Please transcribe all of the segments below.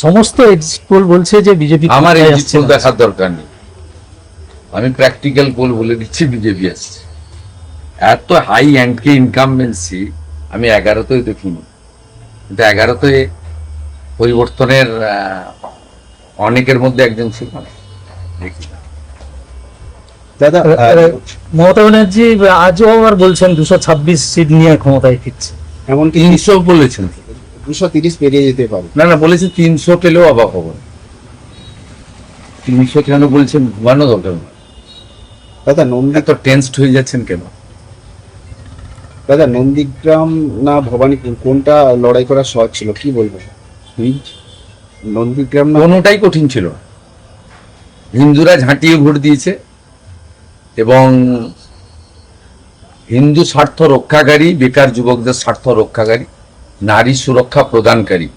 সমস্ত exit pole বলছে যে বিজেপি আমার এক্সিট পোল দেখার দরকার নেই, আমি প্র্যাকটিক্যাল পোল বলে দিচ্ছি বিজেপি আসছে। এত হাই অ্যান্টি ইনকামবেন্সি আমি 11তেও দেখিনি, কিন্তু 11তে পরিবর্তনের অনেকের মধ্যে একজন ছিল দেখি না। দাদা মমতা ব্যানার্জি আজও আবার বলছেন 226 সিট নিয়ে ক্ষমতায় ফিরছে। এমনকি 300 বলেছেন, 230 পেরিয়ে যেতে পারে। না বলেছে 300 পেলেও অবাক হব না। 300 কেন বলছেন, ঘুমানো দরকার না। দাদা এত টেন্সড হয়ে যাচ্ছেন কেন? দাদা নন্দীগ্রাম না ভবানীপুর কোনটা লড়াই করা সহজ ছিল, কি বলবেন? নন্দীগ্রাম না কোনোটাই কঠিন ছিল না। হিন্দুরা ঝাঁটিয়ে ভোট দিয়েছে এবং হিন্দু স্বার্থ রক্ষাকারী, বেকার যুবকদের স্বার্থ রক্ষাকারী, নারী সুরক্ষা প্রদানকারী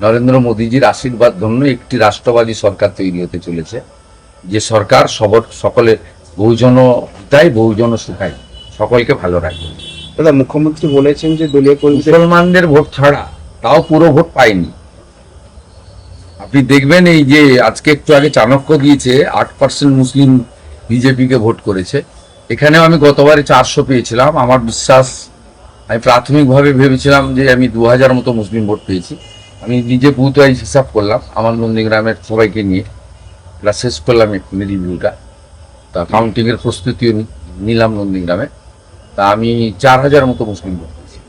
নরেন্দ্র মোদীজির আশীর্বাদ ধন্য একটি রাষ্ট্রবাদী সরকার তৈরি হতে চলেছে, যে সরকার সকলে বহুজন হিতায় বহুজন সুখায়, সকলকে ভালো রাখবে। দাদা মুখ্যমন্ত্রী বলেছেন যে দলীয় কর্মীদের মুসলমানদের ভোট ছাড়া, তাও পুরো ভোট পায়নি। আপনি দেখবেন এই যে আজকে একটু আগে চাণক্য দিয়েছে 8% মুসলিম বিজেপিকে ভোট করেছে। এখানেও আমি গতবারে 400 পেয়েছিলাম। আমার বিশ্বাস, আমি প্রাথমিকভাবে ভেবেছিলাম যে আমি 2000 মতো মুসলিম ভোট পেয়েছি। আমি নিজে বুথ ওয়াইজ হিসাব করলাম আমার নন্দীগ্রামের সবাইকে নিয়ে, প্লাস শেষ করলাম এক্ষুনি রিভিউটা। তা কাউন্টিংয়ের প্রস্তুতিও নিলাম নন্দীগ্রামে। তা আমি 4000 মতো মুসলিম ভোট পেয়েছি।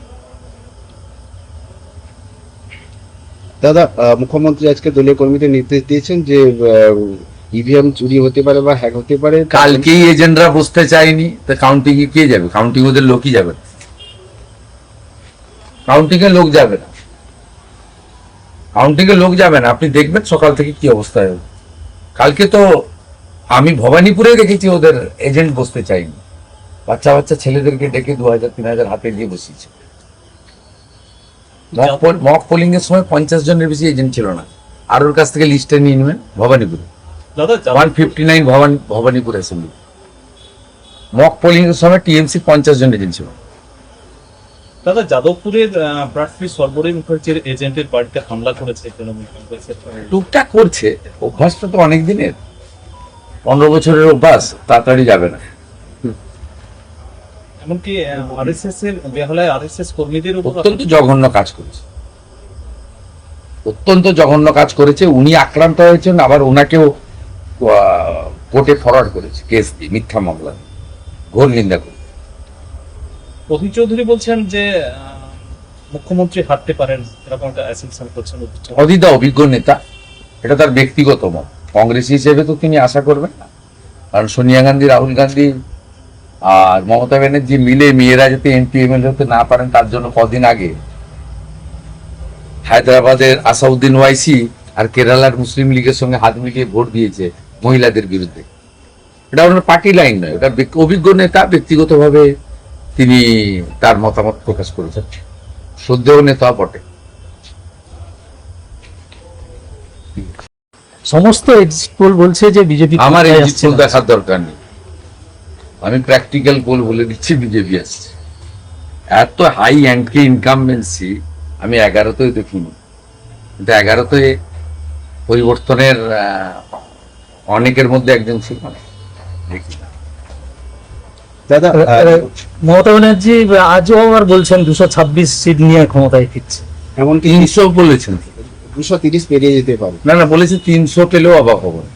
দাদা মুখ্যমন্ত্রী আজকে দলীয় কর্মীদের নির্দেশ দিয়েছেন যে ইভিএম চুরি হতে পারে বা হ্যাক হতে পারে। কালকেই এজেন্টরা বসতে চায়নি, তা কাউন্টিং এ কে যাবে? কাউন্টিং ওদের লোকই যাবে না, কাউন্টিং এর লোক যাবে না, কাউন্টিং এর লোক যাবে না। আপনি দেখবেন সকাল থেকে কি অবস্থা হবে। কালকে তো আমি ভবানীপুরে দেখেছি ওদের এজেন্ট বসতে চাইনি, বাচ্চা ছেলেদেরকে ডেকে 2000-3000 হাতে দিয়ে বসিয়েছে। মক পোলিং এর সময় 50 জনের বেশি এজেন্ট ছিল না। আর ওর কাছ থেকে লিস্টে নিয়ে নেবেন ভবানীপুরে 159 ভবানীপুর অ্যাসেম্বলি। মক পোলিং এর সময় টিএমসি 50 জন এজেন্ট ছিল। দাদা যাদবপুরের প্রার্থী সর্বরী মুখার্জির এজেন্টের বাড়িতে হামলা করেছে তৃণমূল কংগ্রেসের। টুকটাক করছে, অভ্যাসটা তো অনেক দিনের, 15 বছরের অভ্যাস, তাড়াতাড়ি যাবে না। এমনকি আরএসএস এর বেহালায় আরএসএস কর্মীদের উপর অত্যন্ত জঘন্য কাজ করেছে, অত্যন্ত জঘন্য কাজ করেছে। উনি আক্রান্ত হয়েছেন, আবার ওনাকেও কোর্টে ফরওয়ার্ড করেছে কেস দিয়ে, মিথ্যা মামলা, ঘোর নিন্দা করে। অধীর চৌধুরী বলছেন যে মুখ্যমন্ত্রী হারতে পারেন, এরকম একটা অ্যাসেম্পশন করছেন। অধীরদা অভিজ্ঞ নেতা, এটা তার ব্যক্তিগত মত। কংগ্রেস হিসেবে তো তিনি আশা করবেন না, কারণ সোনিয়া গান্ধী, রাহুল গান্ধী আর মমতা ব্যানার্জি মিলে মেয়েরা যাতে এমপি এমএলএ হতে না পারেন তার জন্য কদিন আগে হায়দ্রাবাদের আসাউদ্দিন ওয়াইসি আর কেরালার মুসলিম লীগের সঙ্গে হাত মিলিয়ে ভোট দিয়েছে মহিলাদের বিরুদ্ধে। এটা ওনার পার্টি লাইন নয়, এটা অভিজ্ঞ নেতা, ব্যক্তিগতভাবে তিনি তার মতামত প্রকাশ করেছেন, শ্রদ্ধেয় নেতা বটে। সমস্ত এক্সিট পোল বলছে যে বিজেপি আমার এক্সিট পোল দেখার দরকার নেই, আমি প্র্যাকটিক্যাল পোল বলে দিচ্ছি বিজেপি আসছে। এত হাই অ্যান্টি ইনকামবেন্সি আমি 11তেও দেখিনি, কিন্তু 11তে পরিবর্তনের অনেকের মধ্যে একজন ছিল দেখি না। দাদা মমতা ব্যানার্জি আজও আবার বলছেন 226 সিট নিয়ে ক্ষমতায় ফিরছে। এমনকি 300 বলেছেন, 230 পেরিয়ে যেতে পারে। না বলেছে 300 পেলেও অবাক হব না।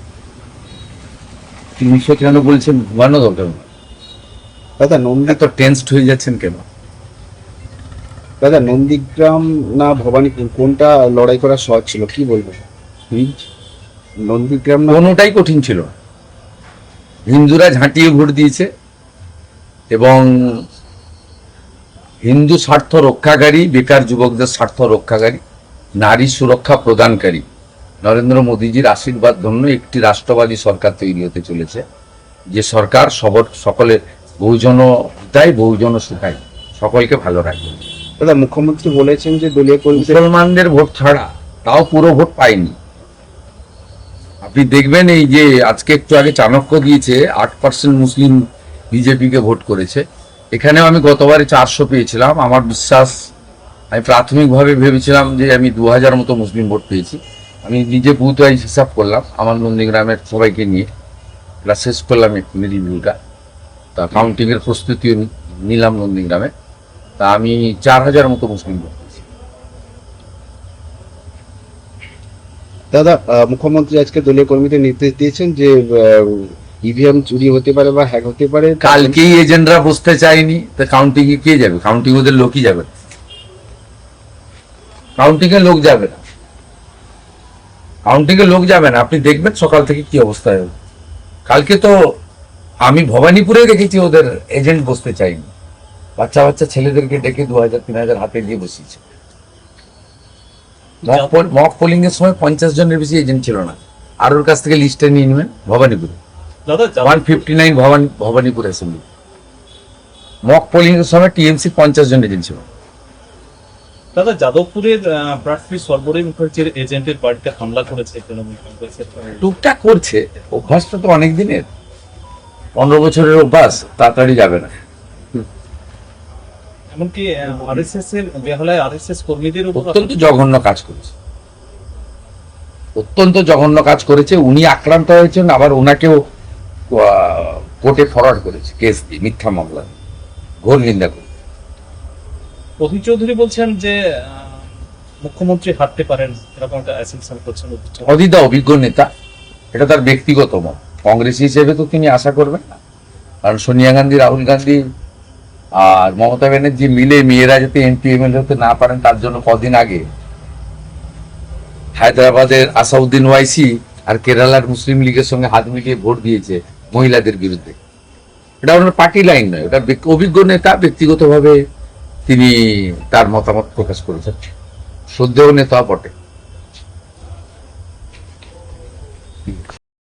300 কেন বলছেন, ঘুমানো দরকার না। দাদা এত টেন্সড হয়ে যাচ্ছেন কেন? দাদা নন্দীগ্রাম না ভবানীপুর কোনটা লড়াই করা সহজ ছিল, কি বলবেন? নন্দীগ্রাম না কোনোটাই কঠিন ছিল না। হিন্দুরা ঝাঁটিয়ে ভোট দিয়েছে এবং হিন্দু স্বার্থ রক্ষাকারী, বেকার যুবকদের স্বার্থ রক্ষাকারী, নারী সুরক্ষা প্রদানকারী নরেন্দ্র মোদীজির আশীর্বাদ ধন্য একটি রাষ্ট্রবাদী সরকার তৈরি হতে চলেছে, যে সরকার সকলে বহুজন হিতায় বহুজন সুখায়, সকলকে ভালো রাখবে। দাদা মুখ্যমন্ত্রী বলেছেন যে দলীয় কর্মীদের মুসলমানদের ভোট ছাড়া, তাও পুরো ভোট পায়নি। আপনি দেখবেন এই যে আজকে একটু আগে চাণক্য দিয়েছে 8% মুসলিম বিজেপিকে ভোট করেছে। এখানেও আমি গতবারে 400 পেয়েছিলাম। আমার বিশ্বাস, আমি প্রাথমিকভাবে ভেবেছিলাম যে আমি 2000 মতো মুসলিম ভোট পেয়েছি। আমি নিজে বুথ ওয়াইজ হিসাব করলাম আমার নন্দীগ্রামের সবাইকে নিয়ে, এটা শেষ করলাম এক্ষুনি রিভিউটা। তা কাউন্টিংয়ের প্রস্তুতিও নিলাম নন্দীগ্রামে। তা আমি 4,000 মতো মুসলিম ভোট পেয়েছি। দাদা, মুখ্যমন্ত্রী আজকে দলীয় কর্মীদের নির্দেশ দিয়েছেন যে ইভিএম চুরি হতে পারে বা হ্যাক হতে পারে। কালকেই এজেন্টরা বসতে চায়নি, তা কাউন্টিং এ কে যাবে? কাউন্টিং ওদের লোকই যাবে না, কাউন্টিং এ লোক যাবে না, কাউন্টিং এ লোক যাবে না। আপনি দেখবেন সকাল থেকে কি অবস্থায় হবে। কালকে তো আমি ভবানীপুরে দেখেছি ওদের এজেন্ট বসতে চাইনি, বাচ্চা বাচ্চা ছেলেদেরকে ডেকে 2,000-3,000 হাতে দিয়ে বসিয়েছে। মক পোলিং এর সময় 50 জনের বেশি এজেন্ট ছিল না। আর ওর কাছ থেকে লিস্টে নিয়ে নেবেন ভবানীপুরে দাদা 159 ভবানীপুর অ্যাসেম্বলি। মক পোলিং এর সময় টিএমসি 50 জন এজেন্ট ছিল। দাদা যাদবপুরের প্রার্থী সর্বরী মুখার্জির এজেন্টের বাড়িতে হামলা করেছে তৃণমূল কংগ্রেসের। টুকটাক করছে, অভ্যাসটা তো অনেক দিনের, 15 বছরের অভ্যাস, তাড়াতাড়ি যাবে না। এমনকি আরএসএস এর বেহালায় আরএসএস কর্মীদের উপর অত্যন্ত জঘন্য কাজ করেছে, অত্যন্ত জঘন্য কাজ করেছে। উনি আক্রান্ত হয়েছেন, আবার ওনাকেও কোর্টে ফরওয়ার্ড করেছে কেস দিয়ে, মিথ্যা মামলা, ঘোর নিন্দা করে। অধীর চৌধুরী বলছেন যে মুখ্যমন্ত্রী হারতে পারেন, এরকম একটা অ্যাসেম্পশন করছেন। অদিদা অভিজ্ঞ নেতা, এটা তার ব্যক্তিগত মত। কংগ্রেস হিসেবে তো তিনি আশা করবেন না, কারণ সোনিয়া গান্ধী, রাহুল গান্ধী আর মমতা ব্যানার্জি মিলে মেয়েরা যাতে এমপি এমএলএ হতে না পারেন তার জন্য কদিন আগে হায়দ্রাবাদের আসাউদ্দিন ওয়াইসি আর কেরালার মুসলিম লীগের সঙ্গে হাত মিলিয়ে ভোট দিয়েছে মহিলাদের বিরুদ্ধে। এটা ওনার পার্টি লাইন নয়, ওটা অভিজ্ঞ নেতা, ব্যক্তিগতভাবে তিনি তার মতামত প্রকাশ করেছেন, শ্রদ্ধেয় নেতা বটে।